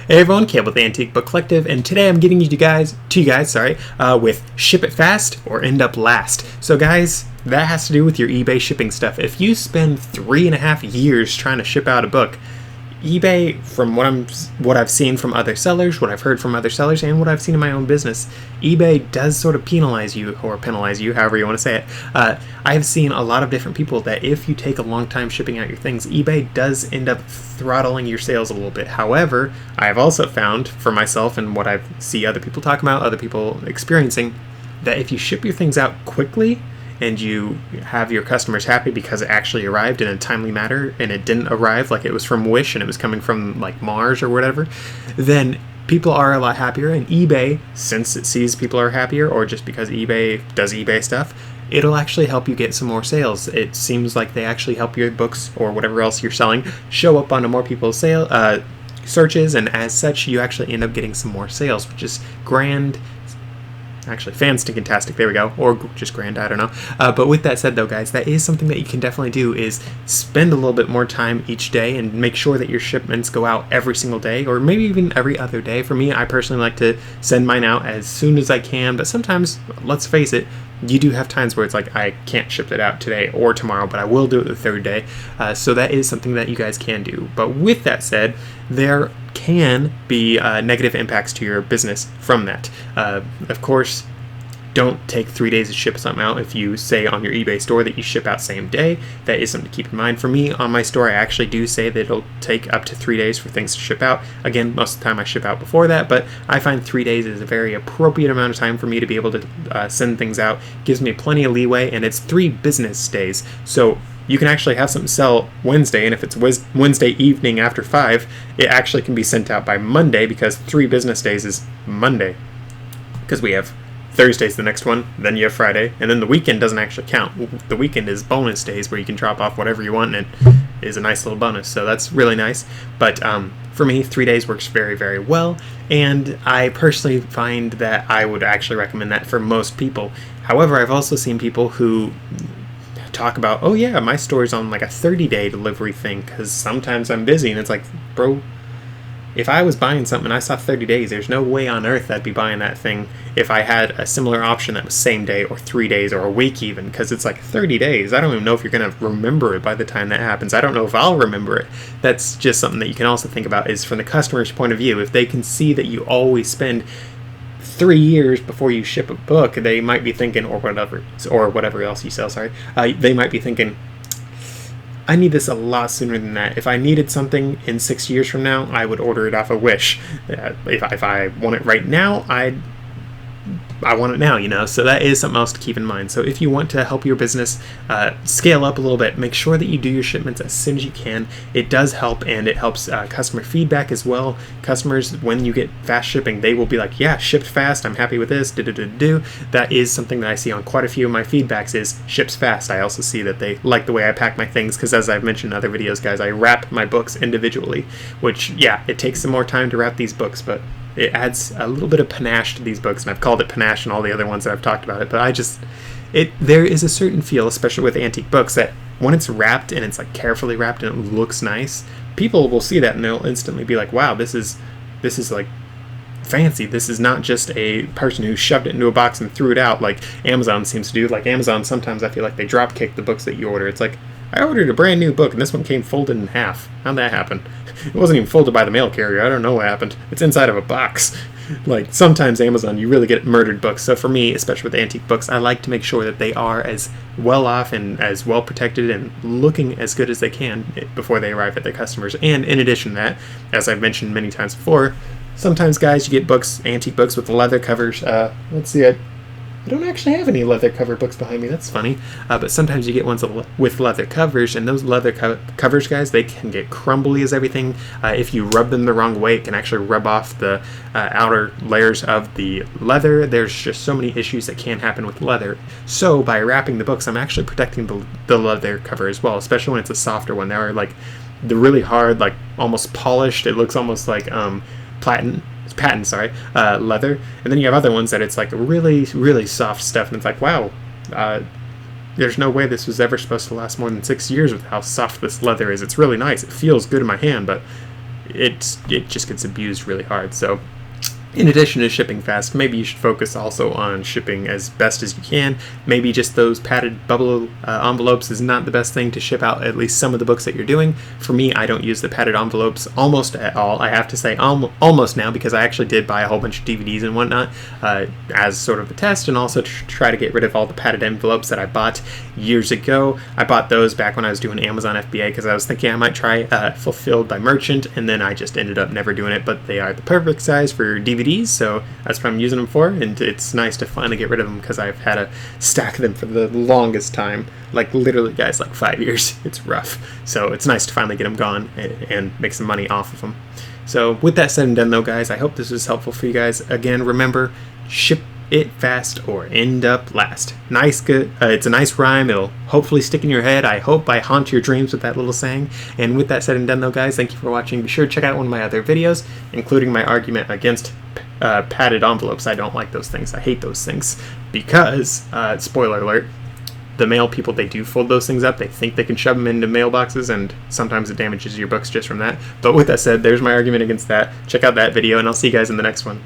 Hey everyone, Caleb with the Antique Book Collective, and today I'm getting you guys, with Ship It Fast or End Up Last. So guys, that has to do with your eBay shipping stuff. If you spend 3.5 years trying to ship out a book, eBay, from what I've seen from other sellers, what I've heard from other sellers, and what I've seen in my own business, eBay does sort of penalize you, however you want to say it. I have seen a lot of different people that if you take a long time shipping out your things, eBay does end up throttling your sales a little bit. However, I have also found for myself and what I see other people talk about, other people experiencing, that if you ship your things out quickly, and you have your customers happy because it actually arrived in a timely manner and it didn't arrive like it was from Wish and it was coming from like Mars or whatever, then people are a lot happier. And eBay, since it sees people are happier, or just because eBay does eBay stuff, it'll actually help you get some more sales. It seems like they actually help your books or whatever else you're selling show up onto more people's searches, and as such you actually end up getting some more sales, which is grand. Actually, fan-stinking-tastic, there we go, or just grand, I don't know. But with that said, though, guys, that is something that you can definitely do, is spend a little bit more time each day and make sure that your shipments go out every single day, or maybe even every other day. For me, I personally like to send mine out as soon as I can, but sometimes, let's face it, you do have times where it's like, I can't ship it out today or tomorrow, but I will do it the third day. So that is something that you guys can do. But with that said, there can be negative impacts to your business from that. Of course, don't take 3 days to ship something out. If you say on your eBay store that you ship out same day, that is something to keep in mind. For me, on my store, I actually do say that it'll take up to 3 days for things to ship out. Again, most of the time I ship out before that, but I find 3 days is a very appropriate amount of time for me to be able to send things out. Gives me plenty of leeway, and it's 3 business days. So you can actually have something sell Wednesday, and if it's Wednesday evening after 5, it actually can be sent out by Monday, because 3 business days is Monday. Because we have Thursday's the next one, then you have Friday, and then the weekend doesn't actually count. The weekend is bonus days where you can drop off whatever you want, and it is a nice little bonus, so that's really nice. But for me, 3 days works very, very well, and I personally find that I would actually recommend that for most people. However, I've also seen people who talk about, oh yeah, my store's on like a 30-day delivery thing because sometimes I'm busy, and it's like, bro, if I was buying something and I saw 30 days, there's no way on earth I'd be buying that thing if I had a similar option that was same day or 3 days or a week even, because it's like 30 days. I don't even know if you're going to remember it by the time that happens. I don't know if I'll remember it. That's just something that you can also think about, is from the customer's point of view. If they can see that you always spend 3 years before you ship a book, they might be thinking, or whatever else you sell, they might be thinking, I need this a lot sooner than that. If I needed something in 6 years from now, I would order it off of Wish. If I want it right now, I want it now, you know, so that is something else to keep in mind. So if you want to help your business scale up a little bit, make sure that you do your shipments as soon as you can. It does help, and it helps customer feedback as well. Customers, when you get fast shipping, they will be like, yeah, shipped fast, I'm happy with this, That is something that I see on quite a few of my feedbacks, is ships fast. I also see that they like the way I pack my things, because as I've mentioned in other videos, guys, I wrap my books individually, which, yeah, it takes some more time to wrap these books, but it adds a little bit of panache to these books, and I've called it panache in all the other ones that I've talked about it, but there is a certain feel, especially with antique books, that when it's wrapped and it's like carefully wrapped and it looks nice, people will see that and they'll instantly be like, wow, this is like fancy. This is not just a person who shoved it into a box and threw it out like Amazon seems to do. Like Amazon, sometimes I feel like they drop kick the books that you order. It's like, I ordered a brand new book and this one came folded in half. How'd that happen? It wasn't even folded by the mail carrier. I don't know what happened. It's inside of a box. Like, sometimes Amazon, you really get murdered books. So for me, especially with antique books, I like to make sure that they are as well off and as well protected and looking as good as they can before they arrive at their customers. And in addition to that, as I've mentioned many times before, sometimes, guys, you get books, antique books with leather covers. Let's see, I don't actually have any leather cover books behind me. That's funny. But sometimes you get ones with leather covers, and those leather covers, guys, they can get crumbly as everything. If you rub them the wrong way, it can actually rub off the outer layers of the leather. There's just so many issues that can happen with leather. So by wrapping the books, I'm actually protecting the leather cover as well, especially when it's a softer one. They are like the really hard, like almost polished. It looks almost like leather, and then you have other ones that it's like really, really soft stuff, and it's like, wow, there's no way this was ever supposed to last more than 6 years with how soft this leather is. It's really nice, it feels good in my hand, but it just gets abused really hard. So in addition to shipping fast, maybe you should focus also on shipping as best as you can. Maybe just those padded bubble envelopes is not the best thing to ship out at least some of the books that you're doing. For me, I don't use the padded envelopes almost at all. I have to say almost now, because I actually did buy a whole bunch of DVDs and whatnot as sort of a test, and also to try to get rid of all the padded envelopes that I bought years ago. I bought those back when I was doing Amazon FBA because I was thinking I might try Fulfilled by Merchant, and then I just ended up never doing it, but they are the perfect size for DVDs. So that's what I'm using them for, and it's nice to finally get rid of them because I've had to stack them for the longest time, like literally, guys, like 5 years. It's rough. So it's nice to finally get them gone and make some money off of them. So with that said and done, though, guys, I hope this was helpful for you guys. Again, remember, ship it fast or end up last. Nice, good. It's a nice rhyme. It'll hopefully stick in your head. I hope I haunt your dreams with that little saying. And with that said and done, though, guys, thank you for watching. Be sure to check out one of my other videos, including my argument against padded envelopes. I don't like those things. I hate those things because, spoiler alert, the mail people, they do fold those things up. They think they can shove them into mailboxes, and sometimes it damages your books just from that. But with that said, there's my argument against that. Check out that video, and I'll see you guys in the next one.